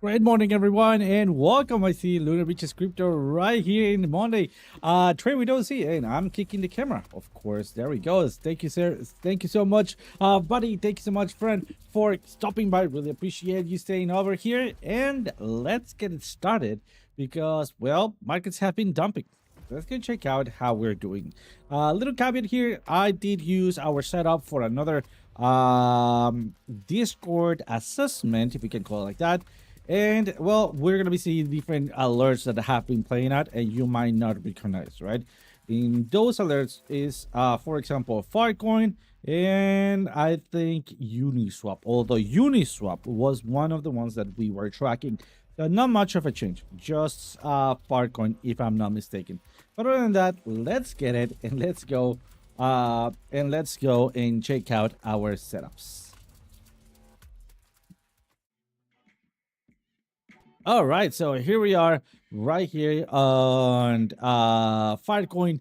Great morning, everyone, and welcome. I see Luna Beaches Crypto right here in Monday. Trade we don't see, and I'm kicking the camera. Of course, there we go. Thank you, sir. Thank you so much, buddy. Thank you so much, friend, for stopping by. Really appreciate you staying over here. And let's get it started because, well, markets have been dumping. Let's go check out how we're doing. Little caveat here: I did use our setup for another Discord assessment, if we can call it like that. And well, we're gonna be seeing different alerts that have been playing out, and you might not recognize, right? In those alerts is, for example, Filecoin, and I think Uniswap. Although Uniswap was one of the ones that we were tracking, not much of a change, just Filecoin, if I'm not mistaken. But other than that, let's get it and let's go, and check out our setups. All right, so here we are right here on Filecoin.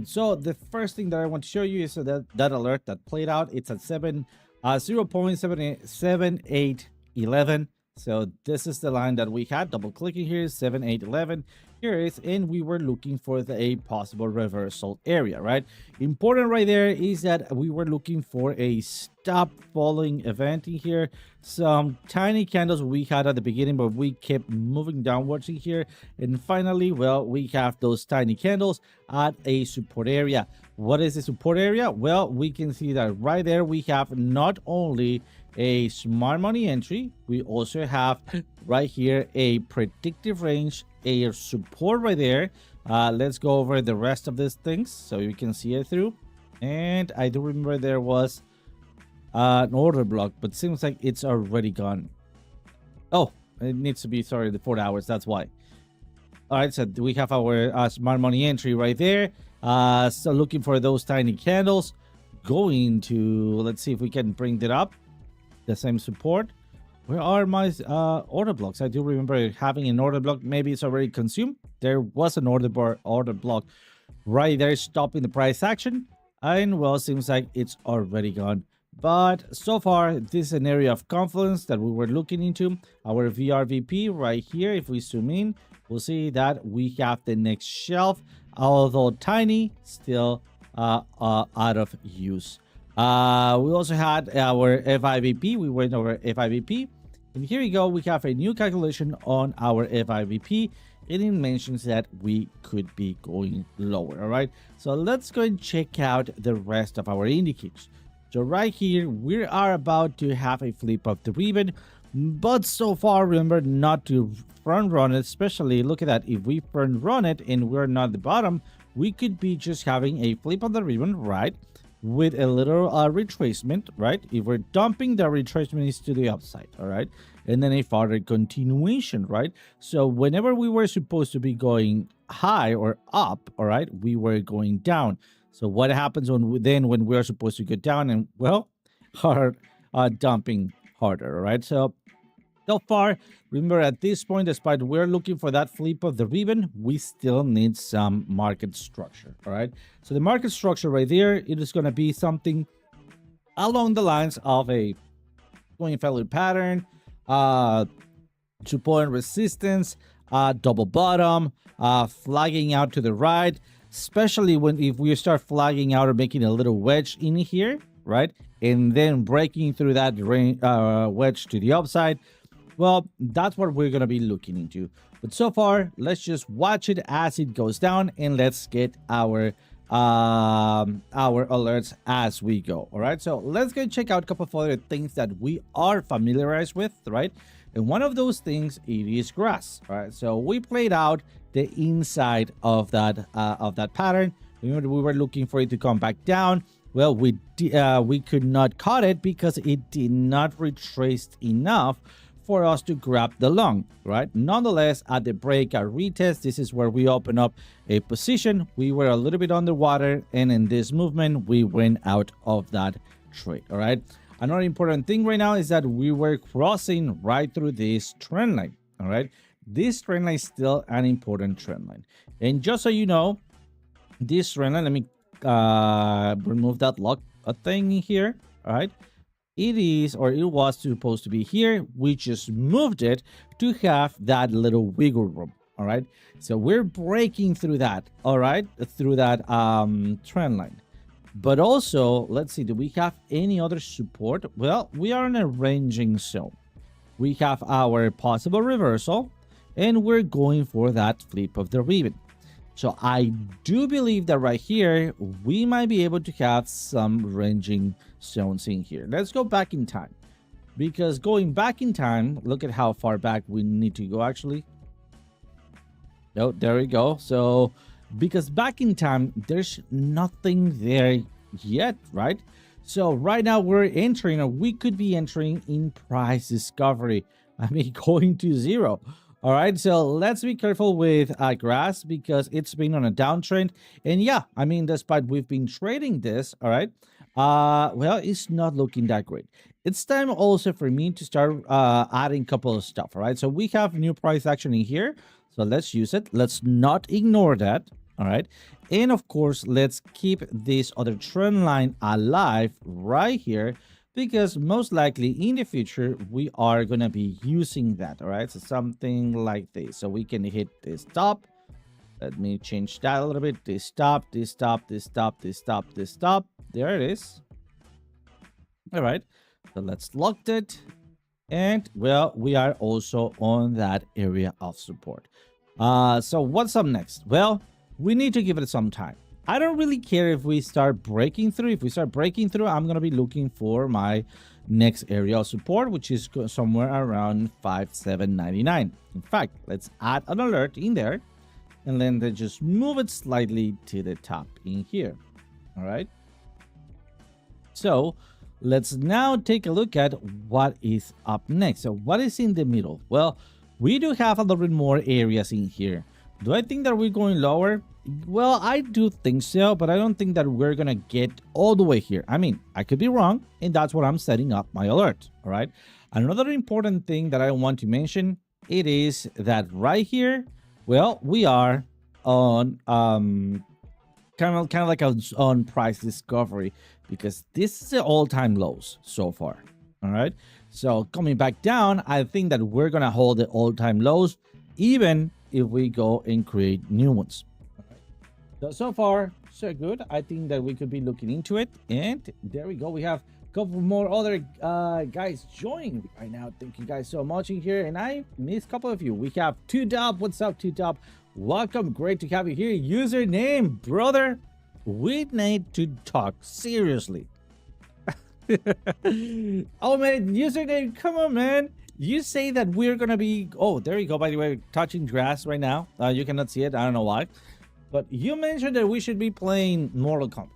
So the first thing that I want to show you is that alert that played out. It's at 0.7811. So this is the line that we had. Double clicking here, 7811. Here it is, and we were looking for a possible reversal area, right? Important right there is that we were looking for a stop falling event in here. Some tiny candles we had at the beginning, but we kept moving downwards in here, and finally, well, we have those tiny candles at a support area. What is the support area? Well, we can see that right there we have not only a smart money entry, we also have right here a predictive range, a support right there. Let's go over the rest of these things so you can see it through. And I do remember there was an order block, but seems like it's already gone. Oh, it needs to be, sorry, the 4 hours, that's why. All right, so we have our smart money entry right there. So looking for those tiny candles, going to, let's see if we can bring that up, the same support. Where are my order blocks? I do remember having an order block. Maybe it's already consumed. There was an order block right there stopping the price action, and well, seems like it's already gone. But so far, this is an area of confidence that we were looking into. Our VRVP right here, if we zoom in, we'll see that we have the next shelf, although tiny, still out of use. We also had our FIVP. We went over FIVP, and here we go. We have a new calculation on our FIVP, and it mentions that we could be going lower. All right, so let's go and check out the rest of our indicators. So right here, we are about to have a flip of the ribbon, but so far, remember not to front run it. Especially, look at that. If we front run it and we're not the bottom, we could be just having a flip of the ribbon, right? With a little retracement, right? If we're dumping, the retracement is to the upside, all right? And then a further continuation, right? So whenever we were supposed to be going high or up, all right, we were going down. So what happens when we're supposed to go down? And well, hard dumping harder, all right? So far, remember at this point, despite we're looking for that flip of the ribbon, we still need some market structure, all right? So the market structure right there, it is going to be something along the lines of a going failure pattern, support and resistance, double bottom, flagging out to the right, especially if we start flagging out or making a little wedge in here, right? And then breaking through that wedge to the upside. Well, that's what we're going to be looking into. But so far, let's just watch it as it goes down, and let's get our alerts as we go. All right, so let's go check out a couple of other things that we are familiarized with, right? And one of those things, it is grass. All right, so we played out the inside of that pattern. Remember, we were looking for it to come back down. Well, we could not cut it because it did not retrace enough for us to grab the long, right? Nonetheless, at the breakout retest, this is where we open up a position. We were a little bit underwater, and in this movement, we went out of that trade, all right? Another important thing right now is that we were crossing right through this trend line, all right? This trend line is still an important trend line. And just so you know, this trend line, let me remove that lock thing here, all right? it is, or it was supposed to be here. We just moved it to have that little wiggle room. All right. So we're breaking through that. All right. Through that trend line. But also, let's see, do we have any other support? Well, we are in a ranging zone. We have our possible reversal, and we're going for that flip of the ribbon. So I do believe that right here, we might be able to have some ranging zones in here. Let's go back in time. Because going back in time, look at how far back we need to go actually. Oh, there we go. So, because back in time, there's nothing there yet, right? So right now we're entering, or we could be entering in price discovery. I mean, going to zero. All right, so let's be careful with grass because it's been on a downtrend. And yeah, I mean, despite we've been trading this, all right, well, it's not looking that great. It's time also for me to start adding a couple of stuff, all right? So we have new price action in here. So let's use it. Let's not ignore that, all right? And of course, let's keep this other trend line alive right here, because most likely in the future we are going to be using that. All right, so something like this, so we can hit this top. Let me change that a little bit. This stop, this stop, this stop, this stop, this stop. There it is. All right, so let's lock it. And well, we are also on that area of support. So what's up next? Well, we need to give it some time. I don't really care if we start breaking through. If we start breaking through, I'm going to be looking for my next area of support, which is somewhere around 5799. In fact, let's add an alert in there, and then they just move it slightly to the top in here. All right. So let's now take a look at what is up next. So what is in the middle? Well, we do have a little bit more areas in here. Do I think that we're going lower? Well, I do think so, but I don't think that we're gonna get all the way here. I mean, I could be wrong, and that's what I'm setting up my alert. All right. Another important thing that I want to mention, it is that right here, well, we are on kind of like on price discovery, because this is the all-time lows so far. All right. So coming back down, I think that we're gonna hold the all-time lows, even if we go and create new ones. So far, so good. I think that we could be looking into it. And there we go. We have a couple more other guys joining right now. Thank you guys so much in here. And I missed a couple of you. We have 2Dub. What's up, 2Dub? Welcome. Great to have you here. Username, brother. We need to talk seriously. Oh, man. Username. Come on, man. You say that we're going to be... Oh, there you go. By the way, touching grass right now. You cannot see it. I don't know why. But you mentioned that we should be playing Mortal Kombat.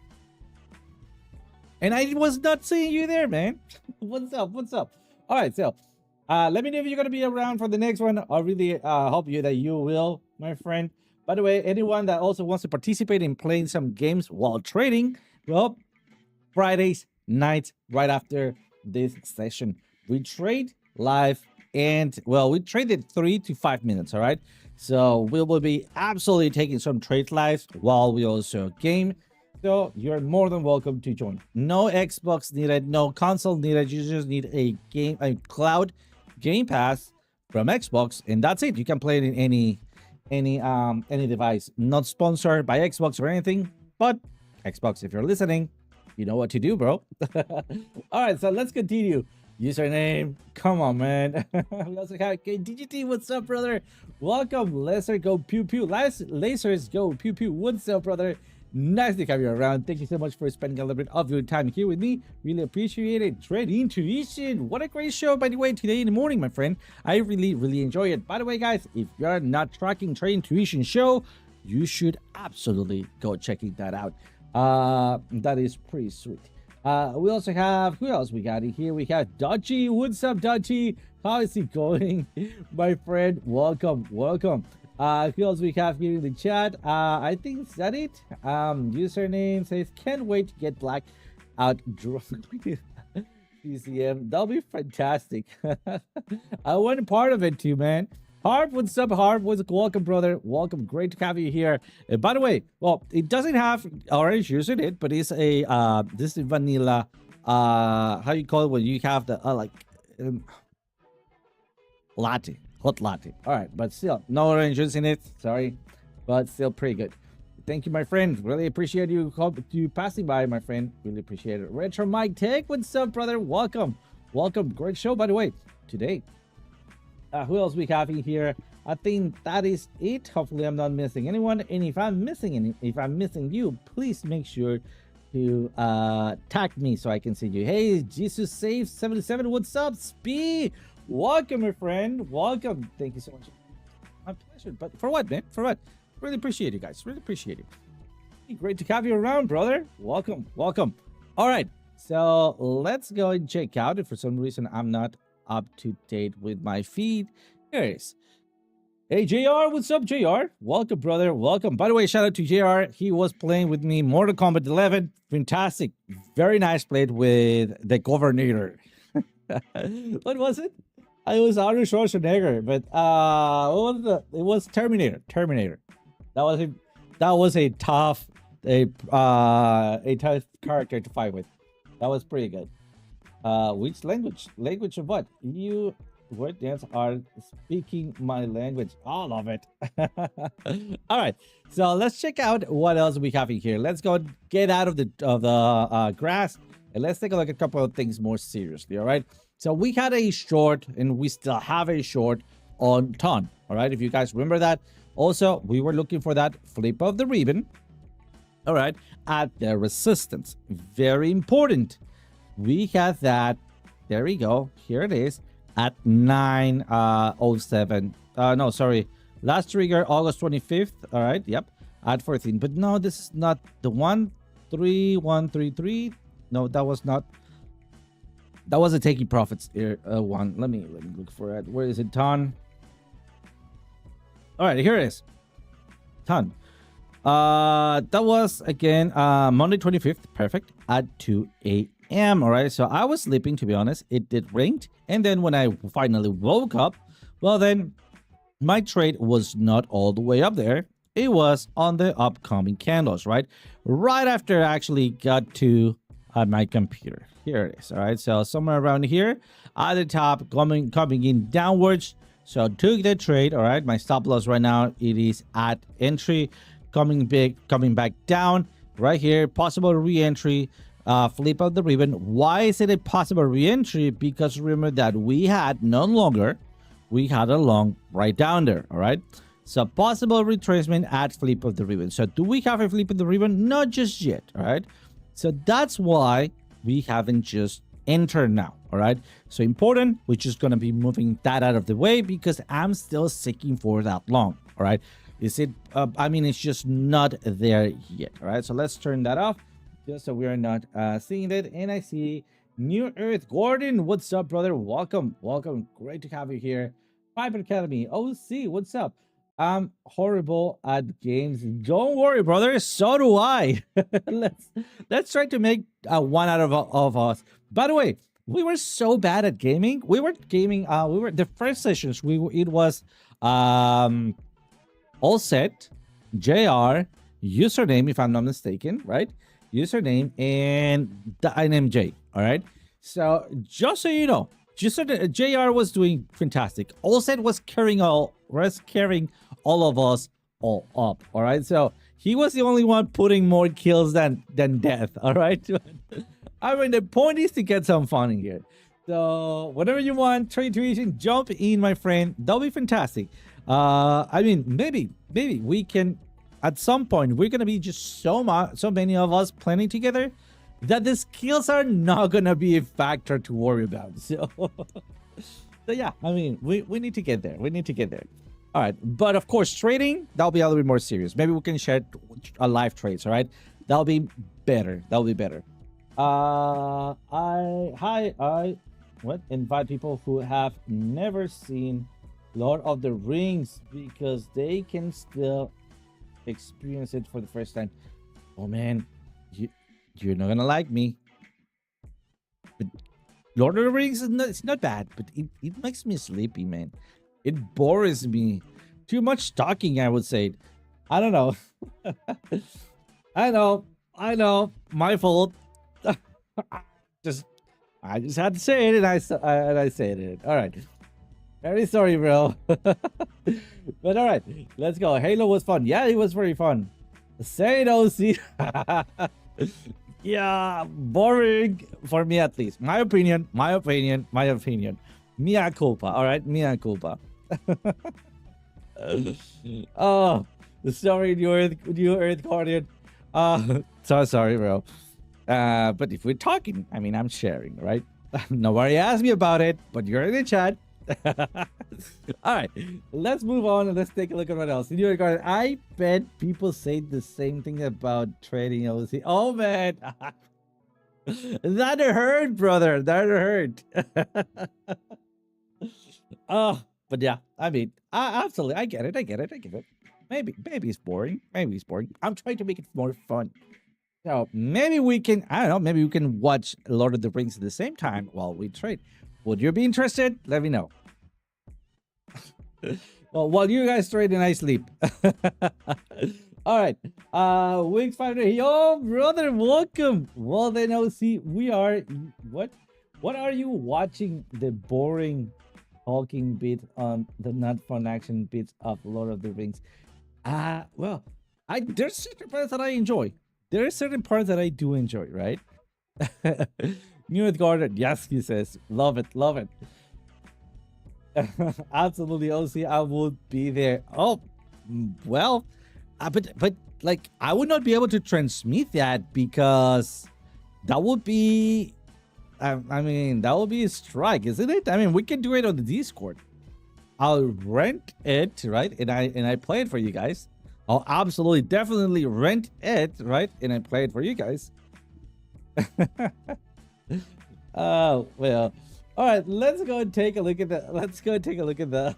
And I was not seeing you there, man. What's up? What's up? All right, so let me know if you're going to be around for the next one. I really hope that you will, my friend. By the way, anyone that also wants to participate in playing some games while trading, well, Fridays nights right after this session, we trade live. And, well, we traded 3 to 5 minutes, all right? So we will be absolutely taking some trade lives while we also game. So you're more than welcome to join. No Xbox needed, no console needed. You just need a cloud game pass from Xbox, and that's it. You can play it in any device. Not sponsored by Xbox or anything, but Xbox, if you're listening, you know what to do, bro. All right, so let's continue. Username, come on, man. We also have DGT. What's up, brother? Welcome. Laser go pew pew. Lasers go pew pew. What's up, brother? Nice to have you around. Thank you so much for spending a little bit of your time here with me. Really appreciate it. Trade Intuition. What a great show, by the way, today in the morning, my friend. I really enjoy it. By the way, guys, if you're not tracking Trade Intuition show, you should absolutely go checking that out. That is pretty sweet. We also have, who else we got in here? We have Dodgy. What's up, Dodgy? How is it going, my friend? Welcome. Who else we have here in the chat? I think is that it. Username says, can't wait to get black out drunk. PCM, that'll be fantastic. I want a part of it too, man. Harp, what's up, Harp? Welcome, brother. Welcome. Great to have you here. By the way, well, it doesn't have orange juice in it, but it's a this is vanilla how you call it when you have the um, latte, hot latte. All right, but still no orange juice in it. Sorry, but still pretty good. Thank you, my friend. Really appreciate you passing by, my friend. Really appreciate it. Retro Mike Tech, what's up, brother? Welcome, welcome. Great show, by the way, today. Who else we have in here? I think that is it. Hopefully, I'm not missing anyone. And if I'm missing you, please make sure to tag me so I can see you. Hey, Jesus Save 77, what's up, Spee? Welcome, my friend. Welcome. Thank you so much. My pleasure. But for what, man? For what? Really appreciate you guys. Really appreciate it. Great to have you around, brother. Welcome. Welcome. All right. So let's go and check out. If for some reason I'm not up to date with my feed, here it is. Hey, JR. What's up, JR? Welcome, brother. Welcome. By the way, shout out to JR. He was playing with me Mortal Kombat 11. Fantastic. Very nice played with the Governor. What was it? It was Arnold Schwarzenegger, but what was it? It was Terminator. That was a tough character to fight with. That was pretty good. Which language? Language of what? You word dance are speaking my language. All of it. All right. So let's check out what else we have in here. Let's go get out of the grass and let's take a look at a couple of things more seriously. All right. So we had a short and we still have a short on ton. All right. If you guys remember that. Also, we were looking for that flip of the ribbon. All right. At the resistance. Very important. We had that. There we go. Here it is at 9:07. No, sorry. Last trigger, August 25th. All right. Yep. At 14. But no, this is not the one. 3133. No, that was not. That was a taking profits one. Let me look for it. Where is it? Ton. All right, here it is. Ton. That was again Monday 25th. Perfect. At 2 a.m. All right. So I was sleeping, to be honest. It did ring. And then when I finally woke up, well, then my trade was not all the way up there. It was on the upcoming candles, right? Right after I actually got to my computer. Here it is. All right. So somewhere around here at the top, coming in downwards. So took the trade. All right. My stop loss right now, it is at entry, coming back down right here. Possible re-entry, flip of the ribbon. Why is it a possible re-entry? Because remember that we had a long right down there. All right. So possible retracement at flip of the ribbon. So do we have a flip of the ribbon? Not just yet. All right. So that's why we haven't just entered now. All right. So important. We're just going to be moving that out of the way because I'm still seeking for that long. All right. Is it? I mean, it's just not there yet. All right. So let's turn that off just so we are not seeing it. And I see New Earth Gordon. What's up, brother? Welcome. Welcome. Great to have you here. Piper Academy. OC. What's up? I'm horrible at games. Don't worry, brother. So do I. let's try to make one out of us. By the way, we were so bad at gaming. We were gaming. We were the first sessions. It was all set. JR username, if I'm not mistaken, right? Username and the NMJ. All right. So just so you know, JR was doing fantastic. All set was carrying all of us all up. All right. So he was the only one putting more kills than death. All right. I mean, the point is to get some fun in here. So whenever you want trade tuition, jump in, my friend. That'll be fantastic. I mean, maybe we can at some point. We're gonna be just so many of us playing together that the skills are not gonna be a factor to worry about. So, so yeah, I mean, we need to get there. We need to get there. All right, but of course, trading, that'll be a little bit more serious. Maybe we can share a live trades. All right, that'll be better. That'll be better. I invite people who have never seen Lord of the Rings because they can still experience it for the first time. Oh man, you're not gonna like me, but Lord of the Rings is it's not bad, but it makes me sleepy, man. It bores me. Too much talking, I would say. I don't know. I know. My fault. Just I just had to say it, and I said it. All right. Very sorry, bro. But all right, let's go. Halo was fun. Yeah, it was very fun. Say it, OC. Yeah, boring for me at least. My opinion. My opinion. My opinion. Mea culpa. All right, mea culpa. Oh, sorry, new Earth Guardian. So sorry, bro. But if we're talking, I mean, I'm sharing, right? Nobody asked me about it, but you're in the chat. All right, let's move on and let's take a look at what else. New Earth Guardian. I bet people say the same thing about trading OC. Oh man, that hurt, brother. That hurt. Oh, but yeah, I mean, absolutely, I get it. I get it. I get it. Maybe it's boring. Maybe it's boring. I'm trying to make it more fun. So maybe we can, I don't know, maybe we can watch Lord of the Rings at the same time while we trade. Would you be interested? Let me know. Well, while you guys trade and I sleep. All right. Wings Fighter. Yo, brother, welcome. Well then, OC, we are what are you watching the boring talking bit on the not fun action bits of Lord of the Rings? Well, there's certain parts that I enjoy. There are certain parts that I do enjoy, right? New Earth Guardian, yes, he says. Love it, love it. Absolutely, OC, I would be there. Oh, well, but like, I would not be able to transmit that because that would be, I mean, that would be a strike, isn't it? I mean, we can do it on the Discord. I'll rent it, right? And I play it for you guys. I'll absolutely, definitely rent it, right? And I play it for you guys. Oh, well. All right, let's go and take a look at the. Let's go and take a look at the.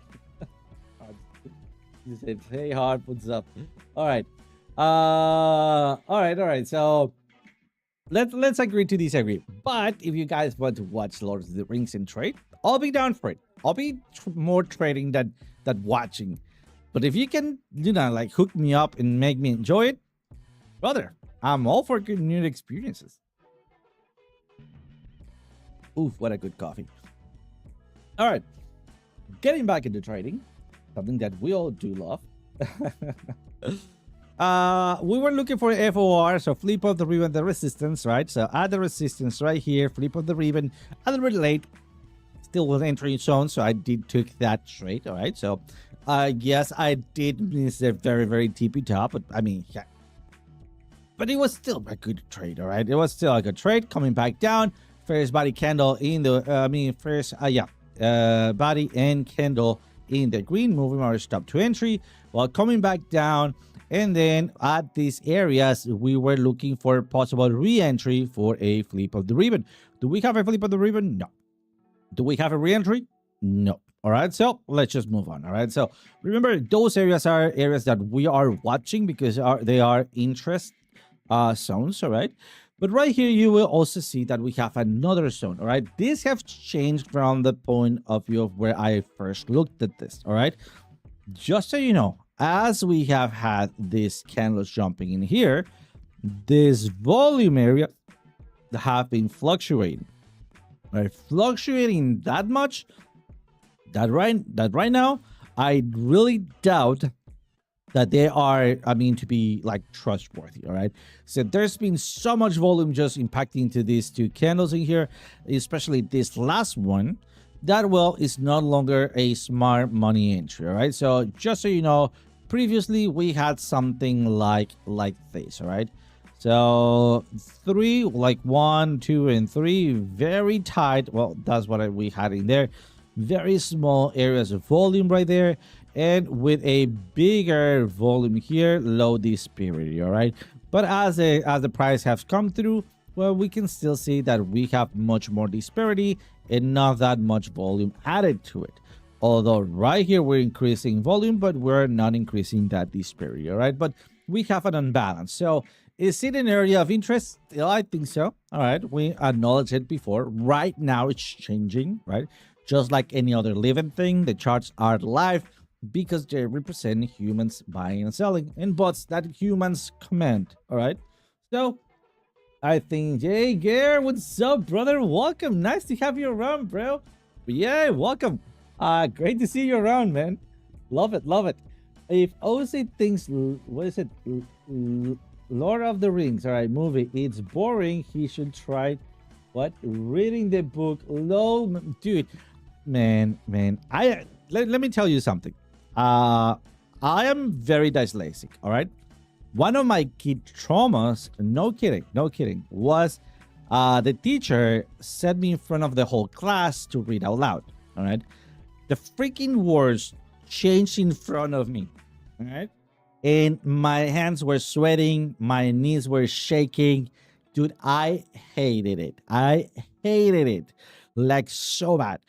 You said, "Hey, Hard, what's up?" All right. All right. So let's agree to disagree. But if you guys want to watch Lord of the Rings and trade, I'll be down for it. I'll be more trading than watching. But if you can, like hook me up and make me enjoy it, brother, I'm all for good new experiences. Oof, what a good coffee. All right, getting back into trading, something that we all do love. We were looking for FOR, so flip of the ribbon, the resistance, right? So add the resistance right here, flip of the ribbon, a little bit late, still with entry zone, so I did took that trade, all right? So yes, I did miss a very, very TP top, but I mean, yeah. But it was still a good trade, all right? It was still a good trade, coming back down, first body candle in the, body and candle in the green, moving our stop to entry, while coming back down. And then at these areas, we were looking for possible re-entry for a flip of the ribbon. Do we have a flip of the ribbon? No. Do we have a re-entry? No. All right, so let's just move on. All right, so remember, those areas are areas that we are watching because they are interest zones. All right, but right here you will also see that we have another zone. All right, these have changed from the point of view of where I first looked at this. All right, just so you know, as we have had these candles jumping in here, this volume area have been fluctuating. Right, fluctuating that much that right now I really doubt that they are, I mean, to be like trustworthy. All right, so there's been so much volume just impacting to these two candles in here, especially this last one, that well is no longer a smart money entry. All right, so just so you know, previously we had something like this. All right, so three, like 1, 2, and 3, very tight. Well, that's what we had in there. Very small areas of volume right there, and with a bigger volume here, low disparity. All right, but as the price has come through, well, we can still see that we have much more disparity and not that much volume added to it. Although right here we're increasing volume, but we're not increasing that disparity. All right, but we have an unbalance. So is it an area of interest? Still, I think so. All right, we acknowledged it before. Right now it's changing, right? Just like any other living thing, the charts are live because they represent humans buying and selling and bots that humans command. All right, so I think, hey, Gare, what's up, brother? Welcome. Nice to have you around, bro. Yeah, welcome. Great to see you around, man. Love it, love it. If Ozzy thinks, what is it? Lord of the Rings, all right, movie, it's boring, he should try, what? Reading the book. Low, dude, man. Let me tell you something. I am very dyslexic, all right? One of my kid traumas, no kidding, was the teacher set me in front of the whole class to read out loud, all right? The freaking words changed in front of me, all right? And my hands were sweating, my knees were shaking. Dude, I hated it. I hated it like so bad.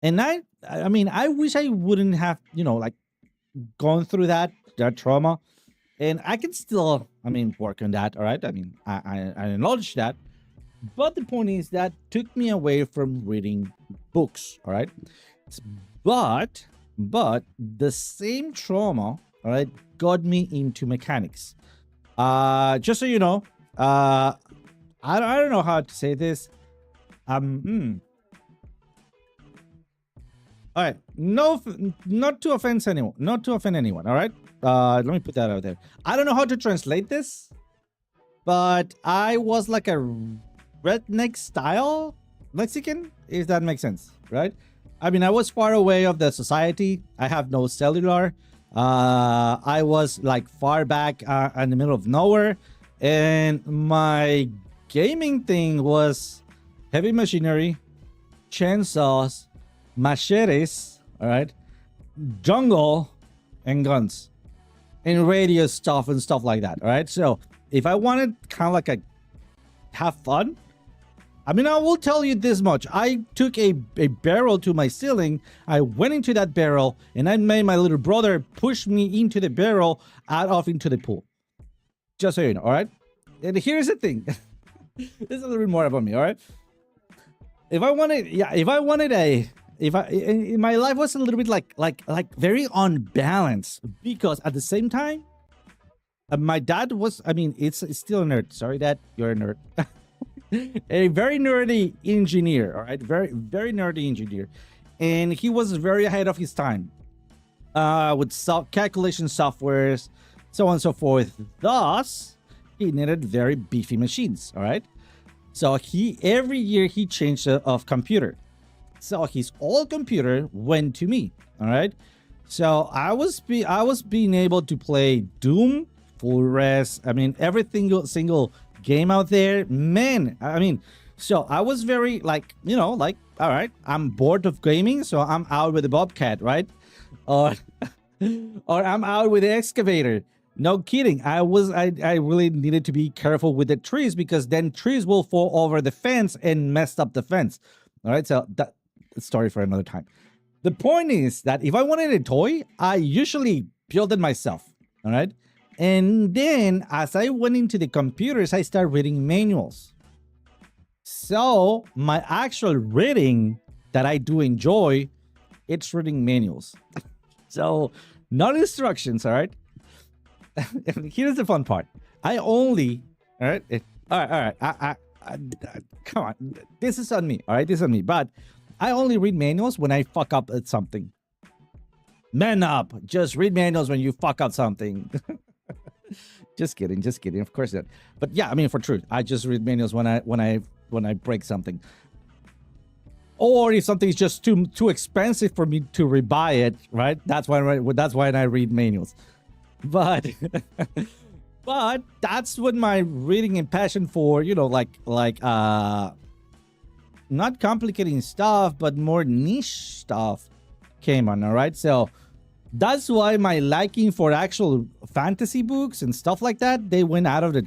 And I mean, I wish I wouldn't have, like gone through that trauma. And I can still, I mean, work on that. All right. I mean, I acknowledge that. But the point is that took me away from reading books. All right. But the same trauma, all right, got me into mechanics. Just so you know, I don't know how to say this. All right, no, not to offend anyone. Not to offend anyone. All right. Let me put that out there. I don't know how to translate this, but I was like a redneck style Mexican, if that makes sense, right? I mean, I was far away of the society. I have no cellular. I was like far back in the middle of nowhere, and my gaming thing was heavy machinery, chainsaws, machetes, all right, jungle, and guns, and radio stuff and stuff like that. All right, so if I wanted kind of like a have fun, I mean, I will tell you this much. I took a barrel to my ceiling. I went into that barrel, and I made my little brother push me into the barrel out off into the pool. Just so you know, all right? And here's the thing. This is a little bit more about me, all right? If I wanted my life was a little bit like very unbalanced, because at the same time, my dad was, I mean, it's still a nerd. Sorry, Dad, you're a nerd. A very nerdy engineer, all right, very nerdy engineer, and he was very ahead of his time with calculation softwares, so on and so forth. Thus, he needed very beefy machines, all right. So every year he changed of computer, so his old computer went to me, all right. So I was being able to play Doom full res. I mean, every single game out there, man. I mean, so I was very like, all right, I'm bored of gaming, so I'm out with the bobcat, right? Or I'm out with the excavator. No kidding. I really needed to be careful with the trees, because then trees will fall over the fence and mess up the fence. All right, so that story for another time. The point is that if I wanted a toy, I usually build it myself. All right. And then as I went into the computers, I started reading manuals. So my actual reading that I do enjoy, it's reading manuals. So not instructions, all right? Here's the fun part. All right. Come on. This is on me, all right? This is on me. But I only read manuals when I fuck up at something. Man up. Just read manuals when you fuck up something. Just kidding. Of course not. But yeah, I mean, for truth, I just read manuals when I break something, or if something's just too expensive for me to rebuy it. Right? That's why I read manuals. But but that's what my reading and passion for, not complicating stuff, but more niche stuff came on. All right, so. That's why my liking for actual fantasy books and stuff like that, they went out of the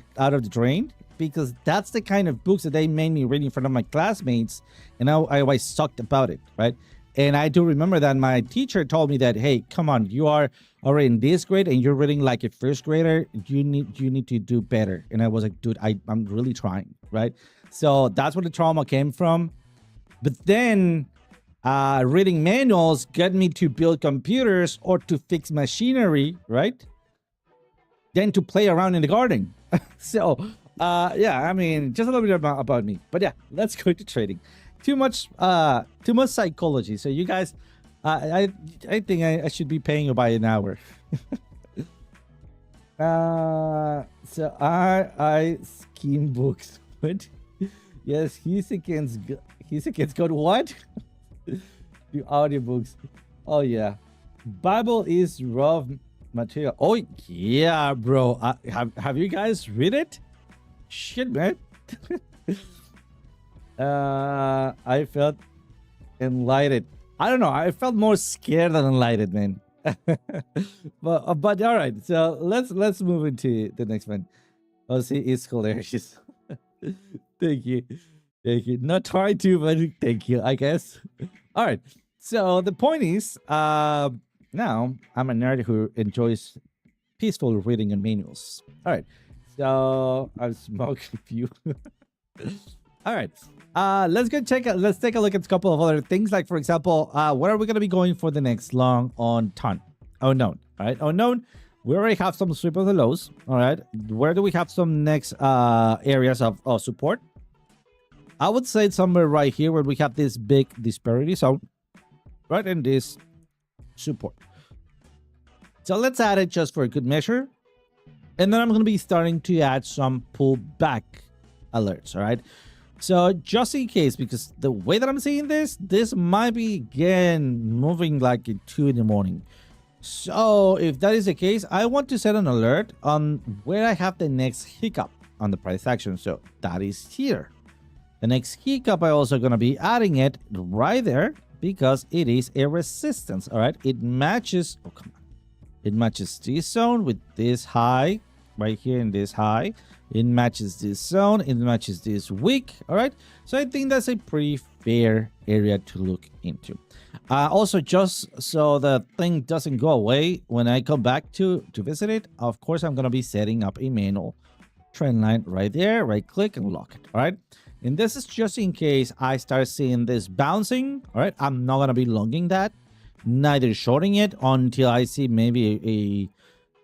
drain, because that's the kind of books that they made me read in front of my classmates, and I always sucked about it, right? And I do remember that my teacher told me that, hey, come on, you are already in this grade and you're reading like a first grader. You need to do better. And I was like, dude, I'm really trying, right? So that's where the trauma came from. But then reading manuals got me to build computers or to fix machinery, right? Then to play around in the garden. So Yeah, I mean, just a little bit about me. But yeah, let's go to trading. Too much psychology. So you guys, I think I should be paying you by an hour. So I scheme books. What? Yes, he's against God. What? The audiobooks. Oh yeah, Bible is raw material. Oh yeah, bro. Have you guys read it? Shit, man. I felt enlightened. I don't know. I felt more scared than enlightened, man. but all right. So let's move into the next one. Oh, see, it's hilarious. Thank you, thank you. Not trying to, but thank you. I guess. All right. So the point is, now I'm a nerd who enjoys peaceful reading and manuals. All right. So I've smoked a few. All right. Let's take a look at a couple of other things. Like for example, what are we gonna be going for the next long on ton? Unknown. All right. Unknown. We already have some sweep of the lows. All right. Where do we have some next areas of support? I would say somewhere right here where we have this big disparity zone. Right in this support. So let's add it just for a good measure. And then I'm going to be starting to add some pullback alerts, all right? So just in case, because the way that I'm seeing this might be again moving like at 2 in the morning. So if that is the case, I want to set an alert on where I have the next hiccup on the price action. So that is here. The next hiccup, I also going to be adding it right there because it is a resistance, all right? It matches, oh, come on. It matches this zone with this high right here in this high. It matches this zone. It matches this wick. All right. So I think that's a pretty fair area to look into. Also, just so the thing doesn't go away when I come back to visit it, of course, I'm going to be setting up a manual trend line right there. Right click and lock it. All right. And this is just in case I start seeing this bouncing. All right. I'm not going to be longing that, neither shorting it until I see maybe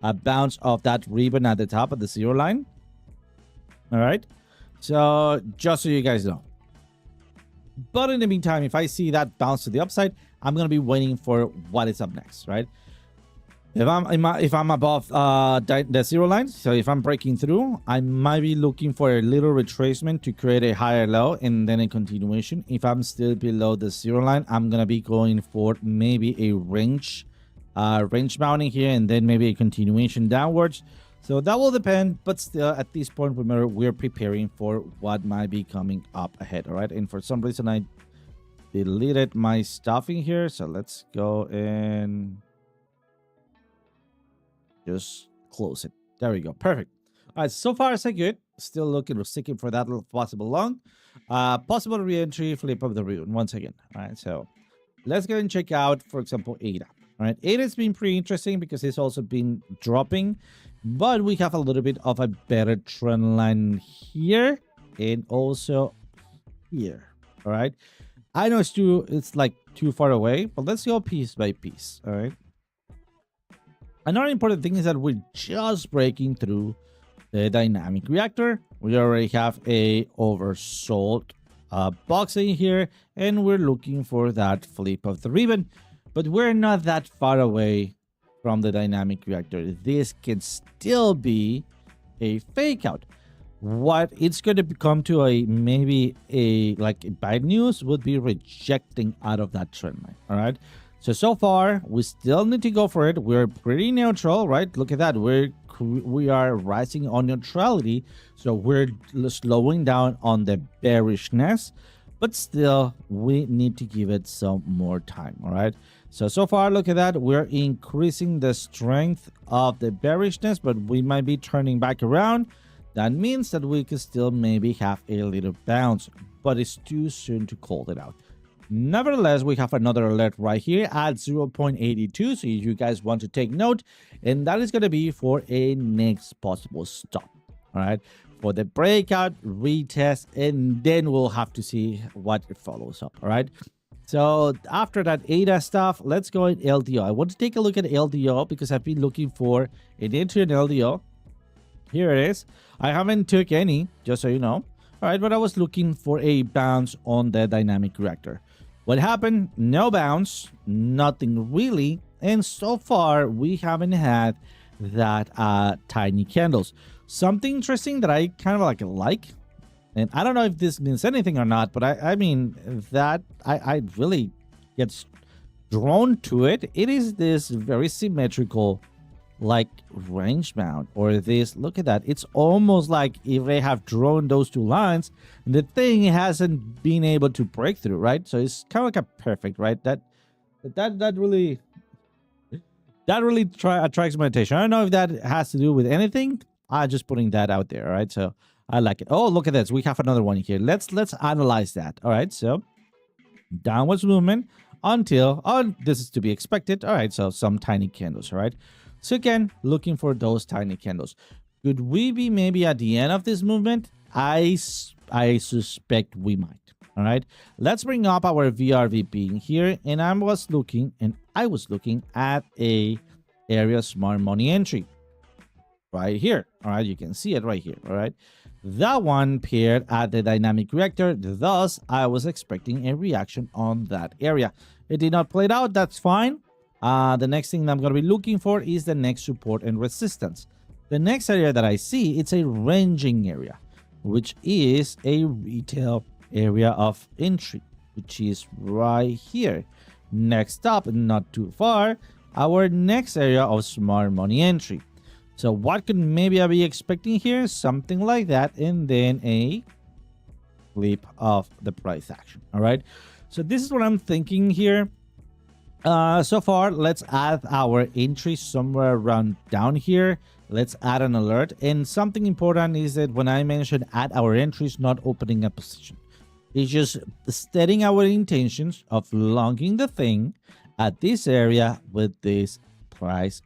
a bounce of that ribbon at the top of the 0 line. All right. So just so you guys know. But in the meantime, if I see that bounce to the upside, I'm going to be waiting for what is up next, right? If I'm above the 0 line, so if I'm breaking through, I might be looking for a little retracement to create a higher low and then a continuation. If I'm still below the 0 line, I'm going to be going for maybe a range mounting here and then maybe a continuation downwards. So that will depend, but still at this point, remember, we're preparing for what might be coming up ahead, all right? And for some reason, I deleted my stuff in here. So let's go and just close it. There we go. Perfect. All right, so far so good. Still looking or seeking for that possible long. Possible re-entry, flip of the ribbon once again. All right, so let's go and check out, for example, ADA. All right, ADA has been pretty interesting because it's also been dropping, but we have a little bit of a better trend line here and also here. All right, I know it's like too far away, but let's go piece by piece. All right. Another important thing is that we're just breaking through the dynamic reactor. We already have a oversold box in here, and we're looking for that flip of the ribbon. But we're not that far away from the dynamic reactor. This can still be a fake out. What it's going to become to maybe bad news would be rejecting out of that trend line. All right. So far, we still need to go for it. We're pretty neutral, right? Look at that. We are rising on neutrality. So we're slowing down on the bearishness. But still, we need to give it some more time, all right? So far, look at that. We're increasing the strength of the bearishness, but we might be turning back around. That means that we could still maybe have a little bounce, but it's too soon to call it out. Nevertheless, we have another alert right here at 0.82. So if you guys want to take note, and that is going to be for a next possible stop. All right. For the breakout, retest, and then we'll have to see what it follows up. All right. So after that ADA stuff, let's go at LDO. I want to take a look at LDO because I've been looking for an entry in LDO. Here it is. I haven't took any, just so you know. All right, but I was looking for a bounce on the dynamic reactor. What happened? No bounce, nothing really. And so far, we haven't had that tiny candles. Something interesting that I kind of like, and I don't know if this means anything or not, but I mean that I really get drawn to it. It is this very symmetrical like range mount, or this, look at that, it's almost like if they have drawn those two lines and the thing hasn't been able to break through, right? So it's kind of like a perfect, right? That really attracts my attention. I don't know if that has to do with anything. I'm just putting that out there. All right, so I like it. Oh, look at this, we have another one here. Let's analyze that. All right, so downwards movement until, oh, this is to be expected. All right, so some tiny candles. All right, so again, looking for those tiny candles. Could we be maybe at the end of this movement? I suspect we might. All right, let's bring up our VRVP in here, and I was looking at a area smart money entry right here. All right, you can see it right here. All right, that one paired at the dynamic reactor, thus I was expecting a reaction on that area. It did not play it out. That's fine. The next thing that I'm going to be looking for is the next support and resistance. The next area that I see, it's a ranging area, which is a retail area of entry, which is right here. Next up, not too far, our next area of smart money entry. So what could maybe I be expecting here? Something like that, and then a flip of the price action. All right, so this is what I'm thinking here. So far, let's add our entry somewhere around down here. Let's add an alert. And something important is that when I mentioned add our entries, not opening a position, it's just stating our intentions of longing the thing at this area with this price,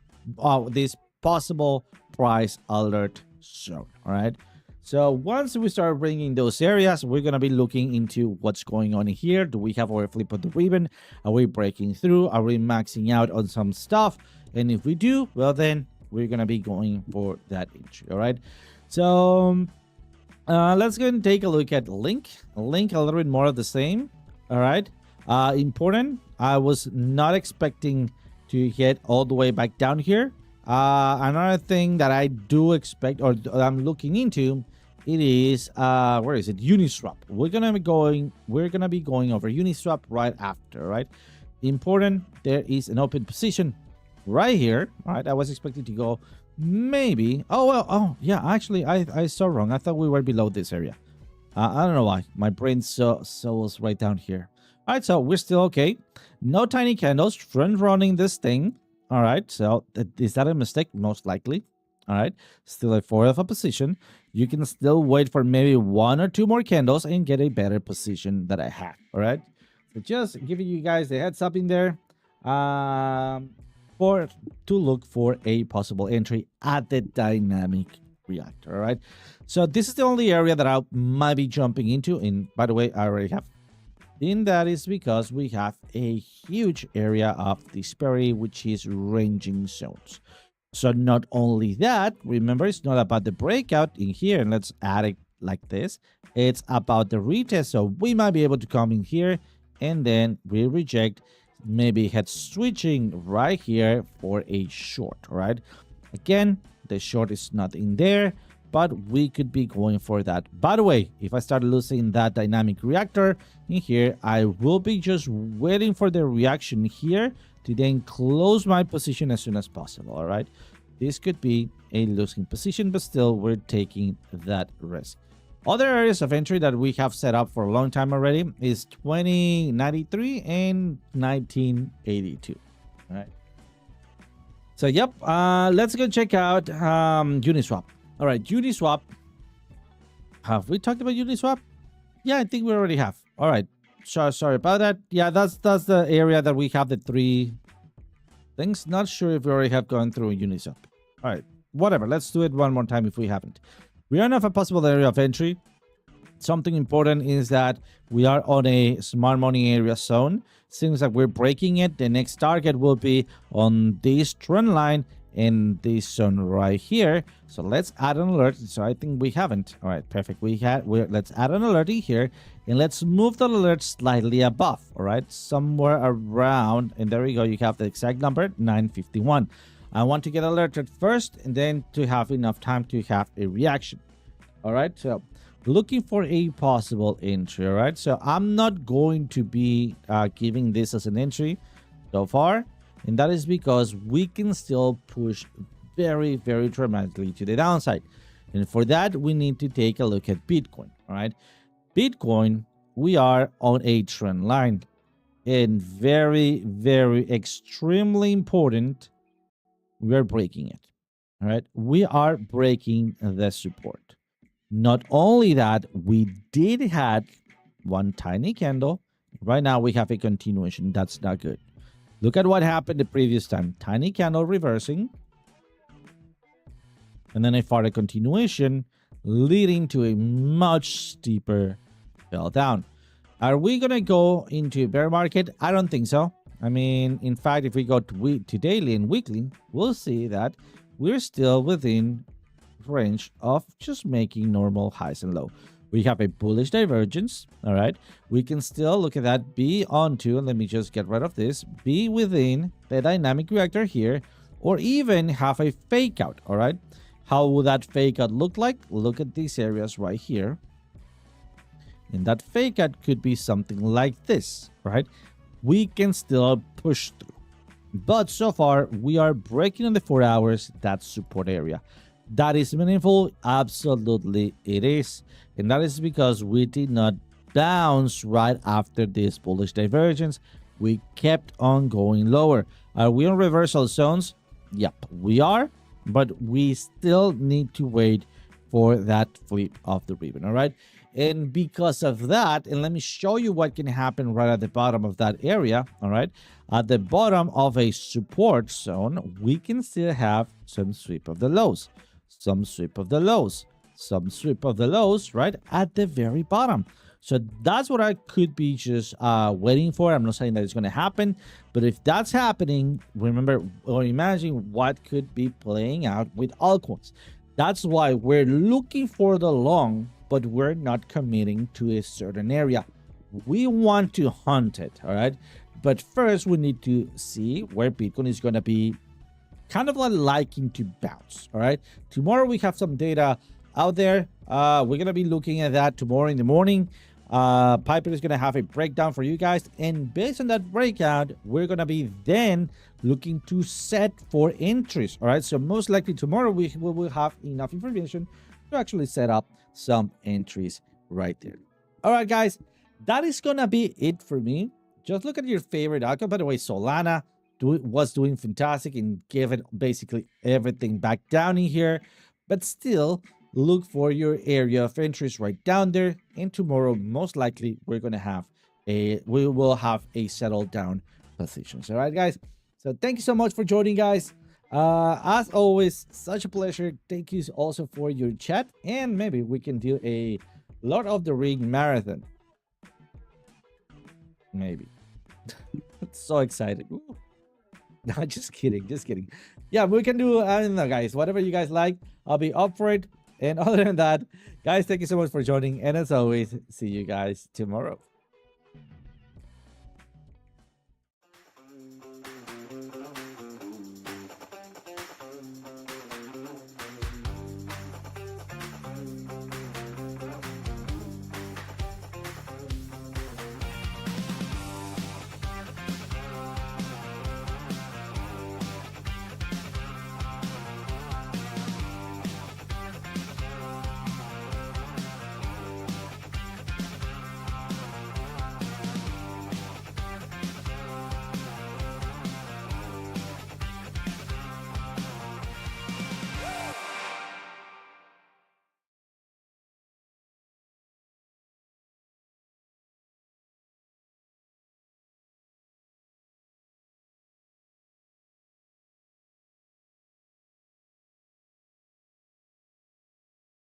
this possible price alert zone. All right, so once we start bringing those areas, we're going to be looking into what's going on here. Do we have our flip of the ribbon? Are we breaking through? Are we maxing out on some stuff? And if we do, well, then we're going to be going for that entry. All right, so let's go and take a look at link a little bit more of the same. All right, important, I was not expecting to get all the way back down here. Another thing that I do expect, or I'm looking into, it is where is it? Uniswap. We're gonna be going over Uniswap right after. Right, important, there is an open position right here. All right, I was expecting to go maybe, oh well, oh yeah, actually I saw wrong. I thought we were below this area. I don't know why my brain so was right down here. All right, so we're still okay. No tiny candles, front running this thing. All right, so is that a mistake? Most likely. All right, still a fourth of a position. You can still wait for maybe one or two more candles and get a better position that I have. All right, so just giving you guys the heads up in there to look for a possible entry at the dynamic reactor. All right, so this is the only area that I might be jumping into. And by the way, I already have. And that is because we have a huge area of disparity, which is ranging zones. So not only that, remember, it's not about the breakout in here, and let's add it like this. It's about the retest. So we might be able to come in here and then we reject, maybe head switching right here for a short. All right, again, the short is not in there, but we could be going for that. By the way, if I start losing that dynamic reactor in here, I will be just waiting for the reaction here to then close my position as soon as possible. All right, this could be a losing position, but still we're taking that risk. Other areas of entry that we have set up for a long time already is 2093 and 1982. All right, so yep, let's go check out Uniswap. All right, Uniswap. Have we talked about Uniswap? Yeah, I think we already have. All right, sorry about that. Yeah, that's the area that we have the three things. Not sure if we already have gone through Uniswap. All right, whatever. Let's do it one more time if we haven't. We are not a possible area of entry. Something important is that we are on a smart money area zone. Seems like we're breaking it. The next target will be on this trend line in this zone right here. So let's add an alert. So I think we haven't. All right, perfect. Let's add an alert in here, and let's move the alert slightly above. All right, somewhere around, and there we go. You have the exact number, 951. I want to get alerted first, and then to have enough time to have a reaction. All right, so looking for a possible entry. All right, so I'm not going to be giving this as an entry so far, and that is because we can still push very, very dramatically to the downside. And for that, we need to take a look at Bitcoin. All right, Bitcoin, we are on a trend line, and very, very extremely important, we are breaking it. All right, we are breaking the support. Not only that, we did had one tiny candle. Right now we have a continuation. That's not good. Look at what happened the previous time. Tiny candle reversing, and then a further continuation leading to a much steeper fell down. Are we gonna go into a bear market? I don't think so. I mean, in fact, if we go to daily and weekly, we'll see that we're still within range of just making normal highs and low. We have a bullish divergence. All right, we can still look at that, be onto, and let me just get rid of this, be within the dynamic reactor here, or even have a fake out. All right, how will that fake out look like? Look at these areas right here, and that fake out could be something like this. Right, we can still push through, but so far we are breaking on the 4 hours that support area. That is meaningful. Absolutely it is. And that is because we did not bounce right after this bullish divergence. We kept on going lower. Are we on reversal zones? Yep, we are. But we still need to wait for that flip of the ribbon. All right. And because of that, and let me show you what can happen right at the bottom of that area. All right. At the bottom of a support zone, we can still have some sweep of the lows. Some sweep of the lows, some sweep of the lows, right at the very bottom. So that's what I could be just waiting for. I'm not saying that it's going to happen, but if that's happening, remember or imagine what could be playing out with altcoins. That's why we're looking for the long, but we're not committing to a certain area. We want to hunt it, all right? But first, we need to see where Bitcoin is going to be kind of like liking to bounce. All right, tomorrow we have some data out there. We're gonna be looking at that tomorrow in the morning. Piper is gonna have a breakdown for you guys, and based on that breakout, we're gonna be then looking to set for entries. All right, so most likely tomorrow we will have enough information to actually set up some entries right there. All right, guys, that is gonna be it for me. Just look at your favorite outcome. By the way, Solana was doing fantastic and gave it basically everything back down in here, but still look for your area of interest right down there. And tomorrow, most likely, we will have a settled down positions. All right, guys. So thank you so much for joining, guys. As always, such a pleasure. Thank you also for your chat, and maybe we can do a Lord of the Ring marathon. Maybe. So excited. Ooh. No, just kidding, just kidding. Yeah, we can do, I don't know, guys, whatever you guys like, I'll be up for it. And other than that, guys, thank you so much for joining, and as always, see you guys tomorrow.